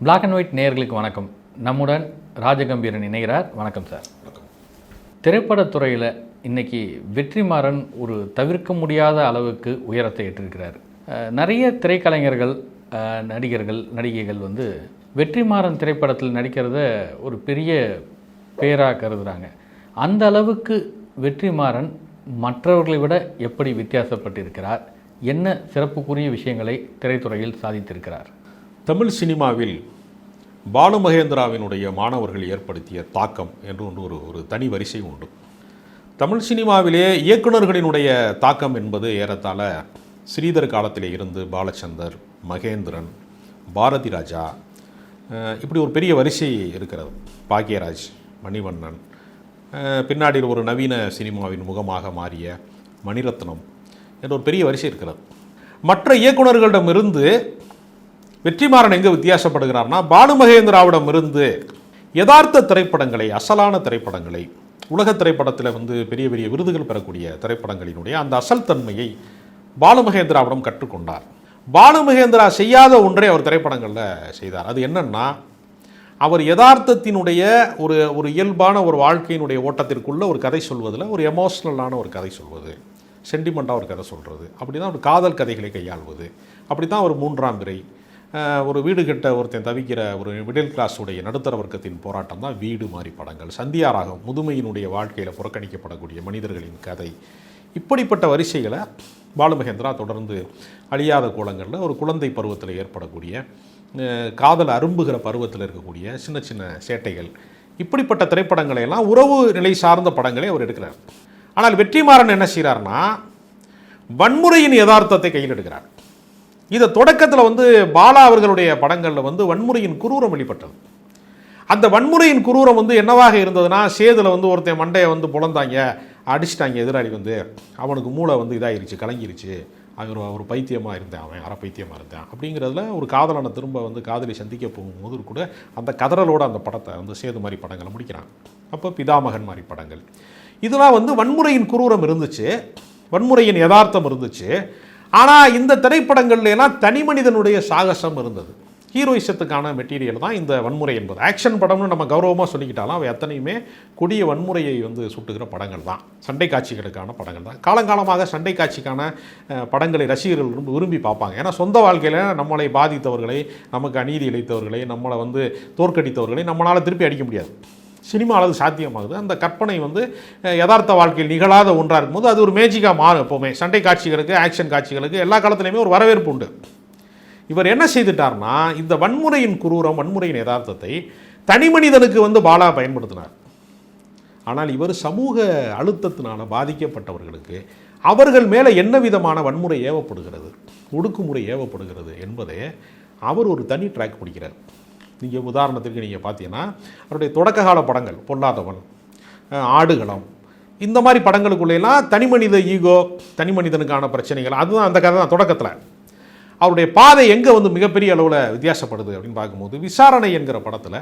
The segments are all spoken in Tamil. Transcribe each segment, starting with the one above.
பிளாக் அண்ட் ஒயிட் நேயர்களுக்கு வணக்கம். நம்முடன் ராஜகம்பீரன் இணைகிறார். வணக்கம் சார். வணக்கம். திரைப்படத்துறையில் இன்னைக்கு வெற்றிமாறன் ஒரு தவிர்க்க முடியாத அளவுக்கு உயரத்தை எட்டிருக்கிறார். நிறைய திரைக்கலைஞர்கள், நடிகர்கள், நடிகைகள் வெற்றிமாறன் திரைப்படத்தில் நடிக்கிறத ஒரு பெரிய பேராக கருதுகிறாங்க. அந்த அளவுக்கு வெற்றிமாறன் மற்றவர்களை விட எப்படி வித்தியாசப்பட்டிருக்கிறார்? என்ன சிறப்புக்குரிய விஷயங்களை திரைத்துறையில் சாதித்திருக்கிறார்? தமிழ் சினிமாவில் பாலு மகேந்திராவினுடைய மாணவர்கள் ஏற்படுத்திய தாக்கம் என்று ஒரு தனி வரிசை உண்டு. தமிழ் சினிமாவிலே இயக்குநர்களினுடைய தாக்கம் என்பது ஏறத்தாழ ஸ்ரீதர் காலத்திலே இருந்து பாலச்சந்தர், மகேந்திரன், பாரதி ராஜா, இப்படி ஒரு பெரிய வரிசை இருக்கிறது. பாக்யராஜ், மணிவண்ணன், பின்னாடி ஒரு நவீன சினிமாவின் முகமாக மாறிய மணிரத்னம் என்ற ஒரு பெரிய வரிசை இருக்கிறது. மற்ற இயக்குநர்களிடமிருந்து வெற்றிமாறன் எங்கே வித்தியாசப்படுகிறார்னா, பாலு மகேந்திராவிடமிருந்து யதார்த்த திரைப்படங்களை, அசலான திரைப்படங்களை, உலக திரைப்படத்தில் பெரிய பெரிய விருதுகள் பெறக்கூடிய திரைப்படங்களினுடைய அந்த அசல் தன்மையை பாலு மகேந்திராவிடம் கற்றுக்கொண்டார். பாலு மகேந்திரா செய்யாத ஒன்றை அவர் திரைப்படங்களில் செய்தார். அது என்னன்னா, அவர் யதார்த்தத்தினுடைய ஒரு இயல்பான ஒரு வாழ்க்கையினுடைய ஓட்டத்திற்குள்ள ஒரு கதை சொல்வதில் ஒரு எமோஷ்னலான ஒரு கதை சொல்வது, சென்டிமெண்ட்டாக ஒரு கதை சொல்கிறது, அப்படி தான் ஒரு காதல் கதைகளை கையாள்வது, அப்படி தான் ஒரு மூன்றாம் பிறை, ஒரு வீடு கட்ட ஒருத்தன் தவிக்கிற ஒரு மிடில் கிளாஸுடைய நடுத்தர வர்க்கத்தின் போராட்டம் தான் வீடு மாதிரி படங்கள். சந்தியாராகம், முதுமையினுடைய வாழ்க்கையில் புறக்கணிக்கப்படக்கூடிய மனிதர்களின் கதை, இப்படிப்பட்ட வரிசைகளை பாலு மகேந்திரா தொடர்ந்து அழியாத கோலங்களில் ஒரு குழந்தை பருவத்தில் ஏற்படக்கூடிய, காதல் அரும்புகிற பருவத்தில் இருக்கக்கூடிய சின்ன சின்ன சேட்டைகள், இப்படிப்பட்ட திரைப்படங்களை எல்லாம் உறவு நிலை சார்ந்த படங்களை அவர் எடுக்கிறார். ஆனால் வெற்றிமாறன் என்ன செய்கிறார்னா, வன்முறையின் யதார்த்தத்தை கையில் எடுக்கிறார். இதை தொடக்கத்தில் பாலா அவர்களுடைய படங்களில் வன்முறையின் குரூரம் வெளிப்பட்டது. அந்த வன்முறையின் குரூரம் என்னவாக இருந்ததுன்னா, சேதுல ஒருத்தன் மண்டையை புலந்தாங்க, அடிச்சிட்டாங்க எதிராளி, அவனுக்கு மூளை இதாகிருச்சு, கலங்கிருச்சு, ஒரு பைத்தியமாக இருந்தேன், அவன் அரை பைத்தியமாக இருந்தேன் அப்படிங்கிறதுல ஒரு காதலனை திரும்ப காதலி சந்திக்க போகும்போது கூட அந்த கதறலோடு அந்த படத்தை சேது மாதிரி படங்களை முடிக்கிறாங்க. அப்போ பிதாமகன் மாதிரி படங்கள், இதெல்லாம் வன்முறையின் குரூரம் இருந்துச்சு, வன்முறையின் யதார்த்தம் இருந்துச்சு. ஆனால் இந்த திரைப்படங்கள்லாம் தனி மனிதனுடைய சாகசம் இருந்தது. ஹீரோயிசத்துக்கான மெட்டீரியல் தான் இந்த வன்முறை என்பது. ஆக்ஷன் படம்னு நம்ம கௌரவமாக சொல்லிக்கிட்டாலும் அவை அத்தனையுமே கொடிய வன்முறையை சுட்டுகிற படங்கள் தான், சண்டை காட்சிகளுக்கான படங்கள் தான். காலங்காலமாக சண்டை காட்சிக்கான படங்களை ரசிகர்கள் விரும்பி பார்ப்பாங்க. ஏன்னா சொந்த வாழ்க்கையில் நம்மளை பாதித்தவர்களை, நமக்கு அநீதி இழைத்தவர்களை, நம்மளை தோற்கடித்தவர்களை நம்மளால் திருப்பி அடிக்க முடியாது. சினிமாவில் அது சாத்தியமாகுது. அந்த கற்பனை யதார்த்த வாழ்க்கையில் நிகழாத ஒன்றாக இருக்கும்போது அது ஒரு மேஜிக்காக மாறும். எப்போவுமே சண்டை காட்சிகளுக்கு, ஆக்ஷன் காட்சிகளுக்கு எல்லா காலத்துலையுமே ஒரு வரவேற்பு உண்டு. இவர் என்ன செய்துட்டார்னா, இந்த வன்முறையின் குரூரம், வன்முறையின் யதார்த்தத்தை தனி மனிதனுக்கு பாலா பயன்படுத்தினார். ஆனால் இவர் சமூக அழுத்தத்தினால பாதிக்கப்பட்டவர்களுக்கு அவர்கள் மேலே என்ன விதமான வன்முறை ஏவப்படுகிறது, ஒடுக்குமுறை ஏவப்படுகிறது என்பதை அவர் ஒரு தனி ட்ராக் பிடிக்கிறார். நீங்கள் உதாரணத்திற்கு நீங்கள் பார்த்தீங்கன்னா, அவருடைய தொடக்க கால படங்கள் பொல்லாதவன், ஆடுகளம், இந்த மாதிரி படங்களுக்குள்ளேலாம் தனி மனித ஈகோ, தனி மனிதனுக்கான பிரச்சனைகள், அதுதான் அந்த கதை தான் தொடக்கத்தில். அவருடைய பாதை எங்கே மிகப்பெரிய அளவில் வித்தியாசப்படுது அப்படின்னு பார்க்கும்போது, விசாரணை என்கிற படத்தில்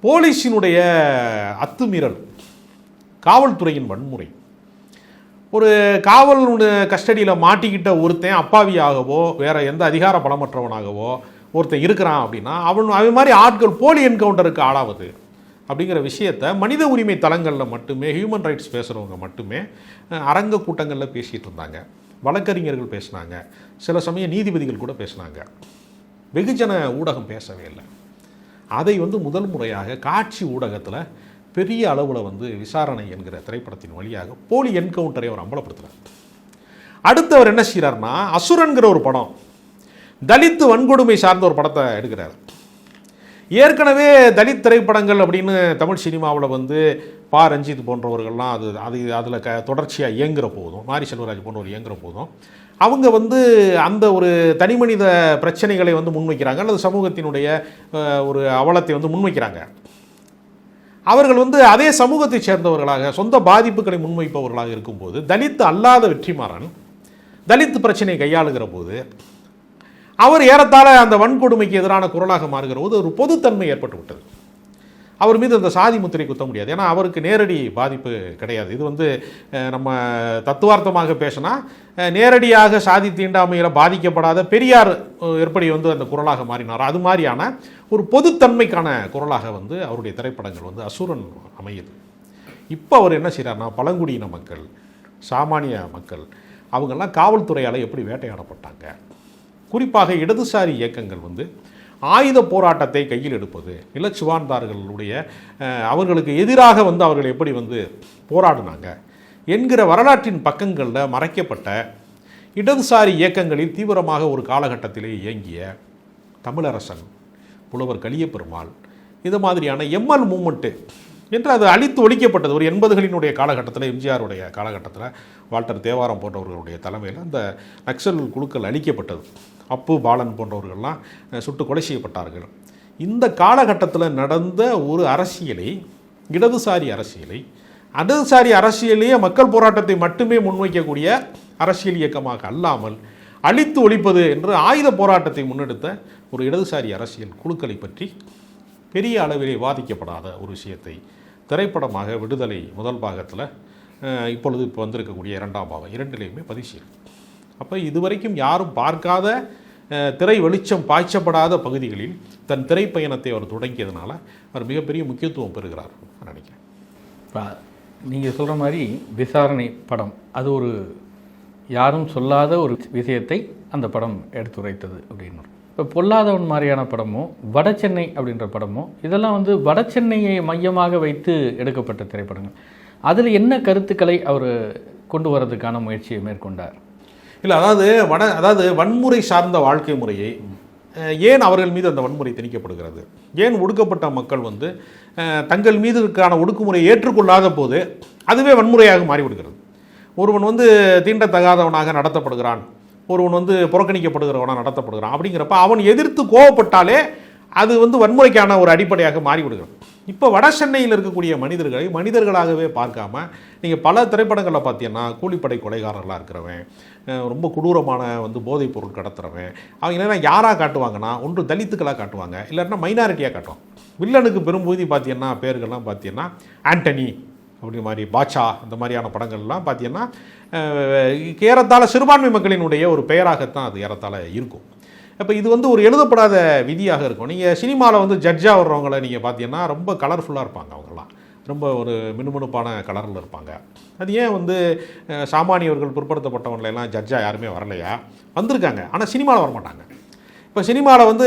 போலீஸினுடைய அத்துமீறல், காவல்துறையின் வன்முறை, ஒரு காவல் கஸ்டடியில் மாட்டிக்கிட்ட ஒருத்தன் அப்பாவியாகவோ வேறு எந்த அதிகார பலமற்றவனாகவோ ஒருத்தன் இருக்கிறான் அப்படின்னா அவன் மாதிரி ஆட்கள் போலி என்கவுண்டருக்கு ஆளாவது அப்படிங்கிற விஷயத்தை மனித உரிமை தளங்களில் மட்டுமே, ஹியூமன் ரைட்ஸ் பேசுகிறவங்க மட்டுமே அரங்க கூட்டங்களில் பேசிகிட்டு இருந்தாங்க, வழக்கறிஞர்கள் பேசினாங்க, சில சமயம் நீதிபதிகள் கூட பேசினாங்க. வெகுஜன ஊடகம் பேசவே இல்லை. அதை முதல் முறையாக காட்சி ஊடகத்தில் பெரிய அளவில் விசாரணை என்கிற திரைப்படத்தின் வழியாக போலி என்கவுண்டரை அவர் அம்பலப்படுத்துகிறார். அடுத்து அவர் என்ன செய்கிறார்னா, அசுரன்கிற ஒரு படம், தலித் வன்கொடுமை சார்ந்த ஒரு படத்தை எடுக்கிறார். ஏற்கனவே தலித் திரைப்படங்கள் அப்படின்னு தமிழ் சினிமாவில் பா ரஞ்சித் போன்றவர்கள்லாம் அதில் தொடர்ச்சியாக இயங்குகிற போதும், மாரி செல்வராஜ் போன்றவர் இயங்குகிற போதும் அவங்க அந்த ஒரு தனி மனித பிரச்சனைகளை முன்வைக்கிறாங்க, அல்லது சமூகத்தினுடைய ஒரு அவலத்தை முன்வைக்கிறாங்க. அவர்கள் அதே சமூகத்தை சேர்ந்தவர்களாக சொந்த பாதிப்புகளை முன்வைப்பவர்களாக இருக்கும்போது, தலித் அல்லாத வெற்றிமாறன் தலித் பிரச்சனையை கையாளுகிற போது அவர் ஏறத்தாழ அந்த வன்கொடுமைக்கு எதிரான குரலாக மாறுகிற போது ஒரு பொதுத்தன்மை ஏற்பட்டு விட்டது. அவர் மீது அந்த சாதி முத்திரை குத்த முடியாது. ஏன்னா அவருக்கு நேரடி பாதிப்பு கிடையாது. இது வந்து நம்ம தத்துவார்த்தமாக பேசினா நேரடியாக சாதி தீண்டாமையில் பாதிக்கப்படாத பெரியார் எப்படி வந்து அந்த குரலாக மாறினாரோ அது மாதிரியான ஒரு பொதுத்தன்மைக்கான குரலாக வந்து அவருடைய திரைப்படங்கள் வந்து அசுரன் அமையுது. இப்போ அவர் என்ன செய்கிறார்னா, பழங்குடியின மக்கள், சாமானிய மக்கள் அவங்கெல்லாம் காவல்துறையால் எப்படி வேட்டையாடப்பட்டாங்க, குறிப்பாக இடதுசாரி இயக்கங்கள் வந்து ஆயுத போராட்டத்தை கையில் எடுப்பது, நிலச்சுவார்ந்தார்களுடைய அவர்களுக்கு எதிராக வந்து அவர்கள் எப்படி வந்து போராடினாங்க என்கிற வரலாற்றின் பக்கங்களில் மறைக்கப்பட்ட இடதுசாரி இயக்கங்களில் தீவிரமாக ஒரு காலகட்டத்திலே இயங்கிய தமிழரசன், புலவர் கலியபெருமாள், இது மாதிரியான எம்எல் மூமெண்ட்டு என்று அது அழித்து ஒழிக்கப்பட்டது. ஒரு 80களினுடைய காலகட்டத்தில், எம்ஜிஆருடைய காலகட்டத்தில் வால்டர் தேவாரம் போன்றவர்களுடைய தலைமையில் அந்த நக்சல் குழுக்கள் அழிக்கப்பட்டது. அப்பு பாலன் போன்றவர்கள்லாம் சுட்டு கொலை செய்யப்பட்டார்கள். இந்த காலகட்டத்தில் நடந்த ஒரு அரசியலை, இடதுசாரி அரசியலையே மக்கள் போராட்டத்தை மட்டுமே முன்வைக்கக்கூடிய அரசியல் இயக்கமாக அல்லாமல் அழித்து ஒழிப்பது என்று ஆயுத போராட்டத்தை முன்னெடுத்த ஒரு இடதுசாரி அரசியல் குழுக்களை பற்றி பெரிய அளவிலே வாதிக்கப்படாத ஒரு விஷயத்தை திரைப்படமாக விடுதலை முதல் பாகத்தில், இப்பொழுது இப்போ வந்திருக்கக்கூடிய 2ஆம் பாகம், 2லேயுமே பதிவு செய்யும். அப்போ இதுவரைக்கும் யாரும் பார்க்காத, திரை வெளிச்சம் பாய்ச்சப்படாத பகுதிகளில் தன் திரைப்பயணத்தை அவர் தொடங்கியதுனால அவர் மிகப்பெரிய முக்கியத்துவம் பெறுகிறார் நினைக்கிறேன். இப்போ நீங்கள் சொல்கிற மாதிரி விசாரணை படம், அது ஒரு யாரும் சொல்லாத ஒரு விஷயத்தை அந்த படம் எடுத்துரைத்தது அப்படின்னு. இப்போ பொல்லாதவன் மாதிரியான படமோ, வடசென்னை அப்படின்ற படமோ, இதெல்லாம் வந்து வடசென்னையை மையமாக வைத்து எடுக்கப்பட்ட திரைப்படங்கள். அதில் என்ன கருத்துக்களை அவர் கொண்டு வரதுக்கான முயற்சியை மேற்கொண்டார்? இல்லை, அதாவது வன்முறை சார்ந்த வாழ்க்கை முறையை ஏன் அவர்கள் மீது அந்த வன்முறை திணிக்கப்படுகிறது, ஏன் ஒடுக்கப்பட்ட மக்கள் வந்து தங்கள் மீது இருக்கான ஒடுக்குமுறையை ஏற்றுக்கொள்ளாத போது அதுவே வன்முறையாக மாறிவிடுகிறது. ஒருவன் வந்து தீண்டத்தகாதவனாக நடத்தப்படுகிறான், ஒருவன் வந்து புறக்கணிக்கப்படுகிறவனாக நடத்தப்படுகிறான். அப்படிங்கிறப்ப அவன் எதிர்த்து கோவப்பட்டாலே அது வந்து வன்முறைக்கான ஒரு அடிப்படையாக மாறிவிடுகிறது. இப்போ வட சென்னையில் இருக்கக்கூடிய மனிதர்களை மனிதர்களாகவே பார்க்காம நீங்கள் பல திரைப்படங்களில் பார்த்தீங்கன்னா கூலிப்படை கொலைகாரர்களாக இருக்கிறவன், ரொம்ப கொடூரமான வந்து போதைப் பொருள் கடத்துறவன், அவங்க என்னென்னா யாராக காட்டுவாங்கன்னா, ஒன்று தலித்துக்களாக காட்டுவாங்க, இல்லைன்னா மைனாரிட்டியாக காட்டுவாங்க. வில்லனுக்கு பெரும்பகுதி பார்த்தீங்கன்னா பேர்கள்லாம் பார்த்தீங்கன்னா ஆண்டனி அப்படி மாதிரி, பாட்சா, அந்த மாதிரியான படங்கள்லாம் பார்த்தீங்கன்னா ஏறத்தாழ சிறுபான்மை மக்களினுடைய ஒரு பெயராகத்தான் அது ஏறத்தாழ இருக்கும். அப்போ இது வந்து ஒரு எழுதப்படாத விதியாக இருக்கும். நீங்கள் சினிமாவில் வந்து ஜட்ஜாக வர்றவங்களை நீங்கள் பார்த்தீங்கன்னா ரொம்ப கலர்ஃபுல்லாக இருப்பாங்க, அவங்களாம் ரொம்ப ஒரு மினுமினுப்பான கலரில் இருப்பாங்க. அது ஏன் வந்து சாமானியவர்கள் பிற்படுத்தப்பட்டவங்களெல்லாம் ஜட்ஜாக யாருமே வரலையா? வந்திருக்காங்க, ஆனால் சினிமாவில் வரமாட்டாங்க. இப்போ சினிமாவில் வந்து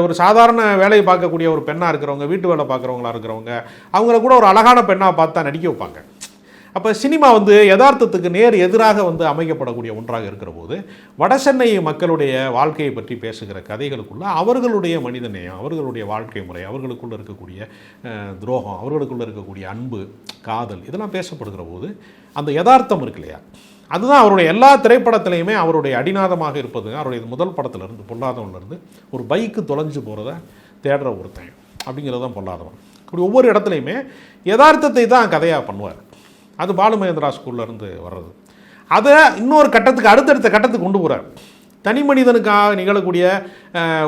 ஒரு சாதாரண வேலையை பார்க்கக்கூடிய ஒரு பெண்ணாக இருக்கிறவங்க, வீட்டு வேலை பார்க்குறவங்களா இருக்கிறவங்க, அவங்கள கூட ஒரு அழகான பெண்ணாக பார்த்தா நடிக்க வைப்பாங்க. அப்போ சினிமா வந்து யதார்த்தத்துக்கு நேர் எதிராக வந்து அமைக்கப்படக்கூடிய ஒன்றாக இருக்கிற போது வடசென்னை மக்களுடைய வாழ்க்கையை பற்றி பேசுகிற கதைகளுக்குள்ள அவர்களுடைய மனிதநேயம், அவர்களுடைய வாழ்க்கை முறை, அவர்களுக்குள்ள இருக்கக்கூடிய துரோகம், அவர்களுக்குள்ள இருக்கக்கூடிய அன்பு, காதல், இதெல்லாம் பேசப்படுகிற போது அந்த யதார்த்தம் இருக்கு இல்லையா, அதுதான் அவருடைய எல்லா திரைப்படத்திலையுமே அவருடைய அடிநாதமாக இருப்பது. அவருடைய முதல் படத்திலிருந்து, பொல்லாதவன்லேருந்து, ஒரு பைக்கு தொலைஞ்சு போகிறத தேடுற ஒருத்தன் அப்படிங்கிறது தான் பொல்லாதவன். இப்படி ஒவ்வொரு இடத்துலையுமே யதார்த்தத்தை தான் கதையாக பண்ணுவார். அது பாலு மகேந்திரா ஸ்கூல்லேருந்து வர்றது. அதை இன்னொரு கட்டத்துக்கு, அடுத்தடுத்த கட்டத்துக்கு கொண்டு போகிறார். தனி மனிதனுக்காக நிகழக்கூடிய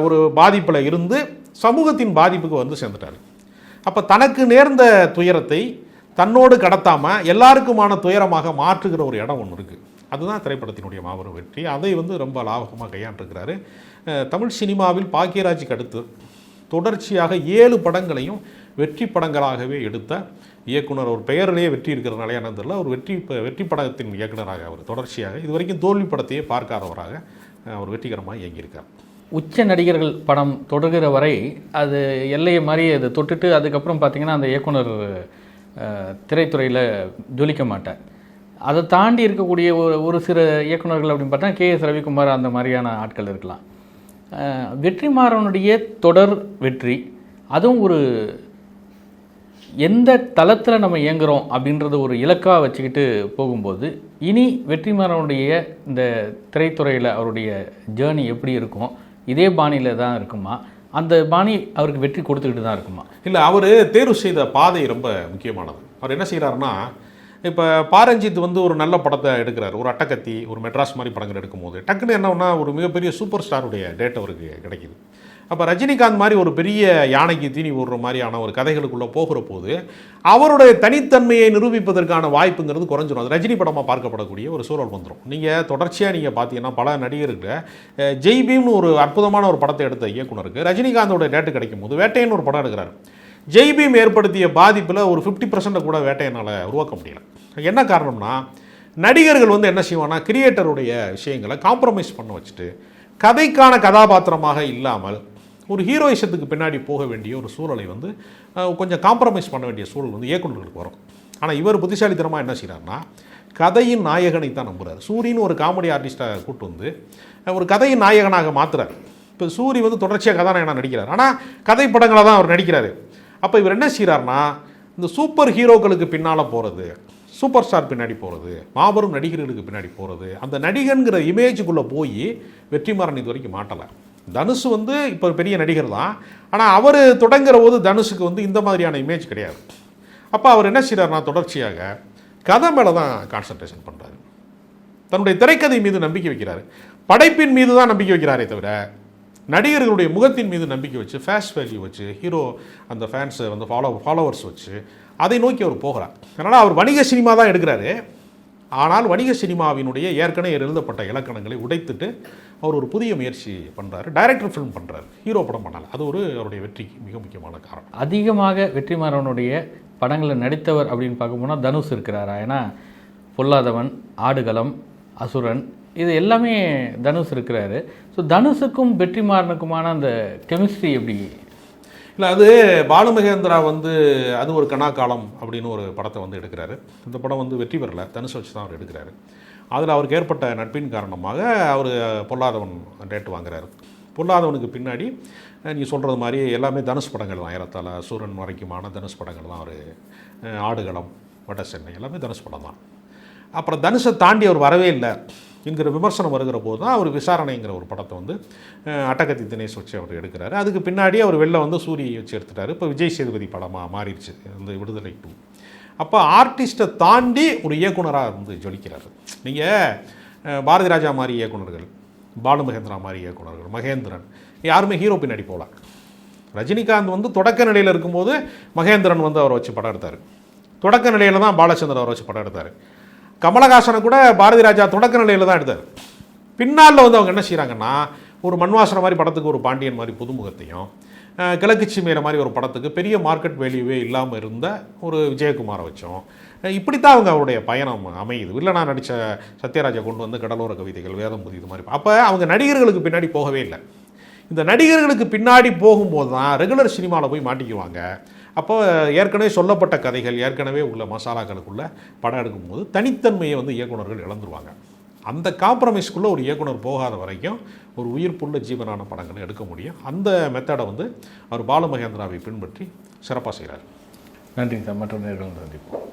ஒரு பாதிப்பில் இருந்து சமூகத்தின் பாதிப்புக்கு வந்து சேர்ந்துட்டார். அப்போ தனக்கு நேர்ந்த துயரத்தை தன்னோடு கடத்தாமல் எல்லாருக்குமான துயரமாக மாற்றுகிற ஒரு இடம் ஒன்று இருக்குது. அதுதான் திரைப்படத்தினுடைய மாபெரும் வெற்றி. அதை வந்து ரொம்ப லாபகமாக கையாண்டிருக்கிறாரு. தமிழ் சினிமாவில் பாக்கியராஜுக்கு அடுத்து தொடர்ச்சியாக 7 படங்களையும் வெற்றி படங்களாகவே எடுத்த இயக்குனர். ஒரு பெயரிலேயே வெற்றி இருக்கிறனாலே என்னன்னு தெரியல, ஒரு வெற்றி படத்தின் இயக்குனராக அவர் தொடர்ச்சியாக இதுவரைக்கும் தோல்வி படத்தையே பார்க்காதவராக அவர் வெற்றிகரமாக இயங்கியிருக்கார். உச்ச நடிகர்கள் படம் தொடர்கிற வரை அது எல்லையை மாதிரி அதை தொட்டுட்டு அதுக்கப்புறம் பார்த்திங்கன்னா அந்த இயக்குனர் திரைத்துறையில் ஜொலிக்க மாட்டார். அதை தாண்டி இருக்கக்கூடிய ஒரு சில இயக்குநர்கள் அப்படின்னு பார்த்தா KS ரவிக்குமார் அந்த மாதிரியான ஆட்கள் இருக்கலாம். வெற்றிமாறனுடைய தொடர் வெற்றி, அதுவும் ஒரு எந்த தளத்தில் நம்ம இயங்குகிறோம் அப்படின்றத ஒரு இலக்காக வச்சுக்கிட்டு போகும்போது இனி வெற்றிமாறனுடைய இந்த திரைத்துறையில் அவருடைய ஜேர்னி எப்படி இருக்கும்? இதே பாணியில் தான் இருக்குமா? அந்த பாணி அவருக்கு வெற்றி கொடுத்துக்கிட்டு தான் இருக்குமா? இல்லை, அவர் தேர்வு செய்த பாதை ரொம்ப முக்கியமானது. அவர் என்ன செய்கிறாருன்னா, இப்போ பாரஞ்சித் வந்து ஒரு நல்ல படத்தை எடுக்கிறார், ஒரு அட்டகத்தி, ஒரு மெட்ராஸ் மாதிரி படங்கள் எடுக்கும்போது டக்குன்னு என்னன்னா ஒரு மிகப்பெரிய சூப்பர் ஸ்டாருடைய டேட் அவருக்கு கிடைக்கிது. அப்போ ரஜினிகாந்த் மாதிரி ஒரு பெரிய யானைக்கு தீனி போடுற மாதிரியான ஒரு கதைகளுக்குள்ளே போகிற போது அவருடைய தனித்தன்மையை நிரூபிப்பதற்கான வாய்ப்புங்கிறது குறைஞ்சிரும். அது ரஜினி படமாக பார்க்கப்படக்கூடிய ஒரு சூழல் வந்துடும். நீங்கள் தொடர்ச்சியாக நீங்கள் பார்த்தீங்கன்னா பல நடிகருக்கு ஜெய் பீம்னு ஒரு அற்புதமான ஒரு படத்தை எடுத்த இயக்குனருக்கு ரஜினிகாந்தோட டேட்டு கிடைக்கும் போது வேட்டையன் ஒரு படம் எடுக்கிறார். ஜெய் பீம் ஏற்படுத்திய பாதிப்பில் ஒரு 50% கூட வேட்டையனால் உருவாக்க முடியல. என்ன காரணம்னா நடிகர்கள் வந்து என்ன செய்வானா கிரியேட்டருடைய விஷயங்களை காம்ப்ரமைஸ் பண்ண வச்சுட்டு கதைக்கான கதாபாத்திரமாக இல்லாமல் ஒரு ஹீரோயிசத்துக்கு பின்னாடி போக வேண்டிய ஒரு சூழலை வந்து கொஞ்சம் காம்ப்ரமைஸ் பண்ண வேண்டிய சூழல் வந்து இயக்குநர்களுக்கு வரும். ஆனால் இவர் புத்திசாலித்தனமாக என்ன செய்கிறாருன்னா கதையின் நாயகனை தான் நம்புகிறார். சூரின்னு ஒரு காமெடி ஆர்டிஸ்ட்டை கூட்டு வந்து ஒரு கதையின் நாயகனாக மாற்றுறாரு. இப்போ சூரி வந்து தொடர்ச்சியாக கதாநாயகனாக நடிக்கிறார், ஆனால் கதை படங்களாக தான் அவர் நடிக்கிறாரு. அப்போ இவர் என்ன செய்கிறார்னா இந்த சூப்பர் ஹீரோக்களுக்கு பின்னால் போகிறது, சூப்பர் ஸ்டார் பின்னாடி போகிறது, மாபெரும் நடிகர்களுக்கு பின்னாடி போகிறது, அந்த நடிகன்கிற இமேஜுக்குள்ளே போய் வெற்றிமாறன் இது வரைக்கும் மாட்டலை. தனுஷ் வந்து இப்போ பெரிய நடிகர் தான், ஆனால் அவர் தொடங்குற போது தனுஷுக்கு வந்து இந்த மாதிரியான இமேஜ் கிடையாது. அப்போ அவர் என்ன செய்கிறார்னா தொடர்ச்சியாக கதை மேலே தான் கான்சன்ட்ரேஷன் பண்ணுறாரு, தன்னுடைய திரைக்கதை மீது நம்பிக்கை வைக்கிறாரு, படைப்பின் மீது தான் நம்பிக்கை வைக்கிறாரே தவிர நடிகர்களுடைய முகத்தின் மீது நம்பிக்கை வச்சு ஃபேஸ் வேல்யூ வச்சு ஹீரோ அந்த ஃபேன்ஸை வந்து ஃபாலோவர்ஸ் வச்சு அதை நோக்கி அவர் போகிறார். அதனால் அவர் வணிக சினிமா தான் எடுக்கிறாரு. ஆனால் வணிக சினிமாவினுடைய ஏற்கனவே எழுதப்பட்ட இலக்கணங்களை உடைத்துட்டு அவர் ஒரு புதிய முயற்சி பண்ணுறாரு. டைரக்டர் ஃபிலிம் பண்ணுறாரு, ஹீரோ படம் பண்ணால். அது ஒரு அவருடைய வெற்றிக்கு மிக முக்கியமான காரணம். அதிகமாக வெற்றிமாறனுடைய படங்களில் நடித்தவர் அப்படின்னு பார்க்க போனால் தனுஷ் இருக்கிறாரா? ஏன்னா பொல்லாதவன், ஆடுகளம், அசுரன் இது எல்லாமே தனுஷ் இருக்கிறாரு. ஸோ தனுஷுக்கும் வெற்றிமாறனுக்குமான அந்த கெமிஸ்ட்ரி எப்படி? இல்லை, அது பாலுமகேந்திரா வந்து அது ஒரு கணாக்காலம் அப்படின்னு ஒரு படத்தை வந்து எடுக்கிறாரு. இந்த படம் வந்து வெற்றி பெறலை, தனுஷ் வச்சு தான் அவர் எடுக்கிறாரு. அதில் அவருக்கு ஏற்பட்ட நட்பின் காரணமாக அவர் பொல்லாதவன் டேட் வாங்குறாரு. பொல்லாதவனுக்கு பின்னாடி நீங்கள் சொல்கிறது மாதிரி எல்லாமே தனுஷ் படங்கள் தான். ஏறத்தாழ சூரன் வரைக்குமான தனுஷ் படங்கள் தான். அவர் ஆடுகளம், வட சென்னை எல்லாமே தனுஷ் படம் தான். அப்புறம் தனுஷை தாண்டி அவர் வரவே இல்லை என்கிற விமர்சனம் வருகிற போது தான் அவர் விசாரணைங்கிற ஒரு படத்தை வந்து அட்டகத்தி தினேஷ் வச்சு அவர் எடுக்கிறாரு. அதுக்கு பின்னாடி அவர் வெளில வந்து சூரியை வச்சு எடுத்துட்டார். இப்போ விஜய் சேதுபதி படமாக மாறிடுச்சு இந்த விடுதலை 2. அப்போ ஆர்டிஸ்ட்டை தாண்டி ஒரு இயக்குனராக வந்து ஜொலிக்கிறார். நீங்கள் பாரதி ராஜா மாதிரி இயக்குனர்கள், பாலு மகேந்திரா மாதிரி இயக்குனர்கள், மகேந்திரன் யாருமே ஹீரோ பின்னாடி போகல. ரஜினிகாந்த் வந்து தொடக்க நிலையில் இருக்கும்போது மகேந்திரன் வந்து அவரை வச்சு படம் எடுத்தார். தொடக்க நிலையில் தான் பாலச்சந்தர் அவரை வச்சு படம் எடுத்தார். கமலஹாசனை கூட பாரதி ராஜா தொடக்க நிலையில் தான் எடுத்தார். பின்னால் வந்து அவங்க என்ன செய்கிறாங்கன்னா ஒரு மண்வாசனை மாதிரி படத்துக்கு ஒரு பாண்டியன் மாதிரி புதுமுகத்தையும், கிழக்கு சீமையில மாதிரி ஒரு படத்துக்கு பெரிய மார்க்கெட் வேல்யூவே இல்லாமல் இருந்த ஒரு விஜயகுமாரை வச்சோம். இப்படித்தான் அவங்க அவருடைய பயணம் அமையுது. வில்லனா நடித்த சத்யராஜை கொண்டு வந்து கடலோர கவிதைகள், வேதம் புதிது மாதிரி. அப்போ அவங்க நடிகர்களுக்கு பின்னாடி போகவே இல்லை. இந்த நடிகர்களுக்கு பின்னாடி போகும்போது தான் ரெகுலர் சினிமாவில் போய் மாட்டிக்குவாங்க. அப்போ ஏற்கனவே சொல்லப்பட்ட கதைகள், ஏற்கனவே உள்ள மசாலாக்களுக்குள்ள படம் எடுக்கும்போது தனித்தன்மையை வந்து இயக்குனர்கள் இழந்துருவாங்க. அந்த காம்ப்ரமைஸ்க்குள்ளே ஒரு இயக்குனர் போகாத வரைக்கும் ஒரு உயிர்ப்புள்ள ஜீவனான படங்களை எடுக்க முடியும். அந்த மெத்தடை வந்து அவர் பாலு மகேந்திராவை பின்பற்றி சிறப்பாக செய்கிறார். நன்றி சார். மற்ற நேரம் சந்திப்போம்.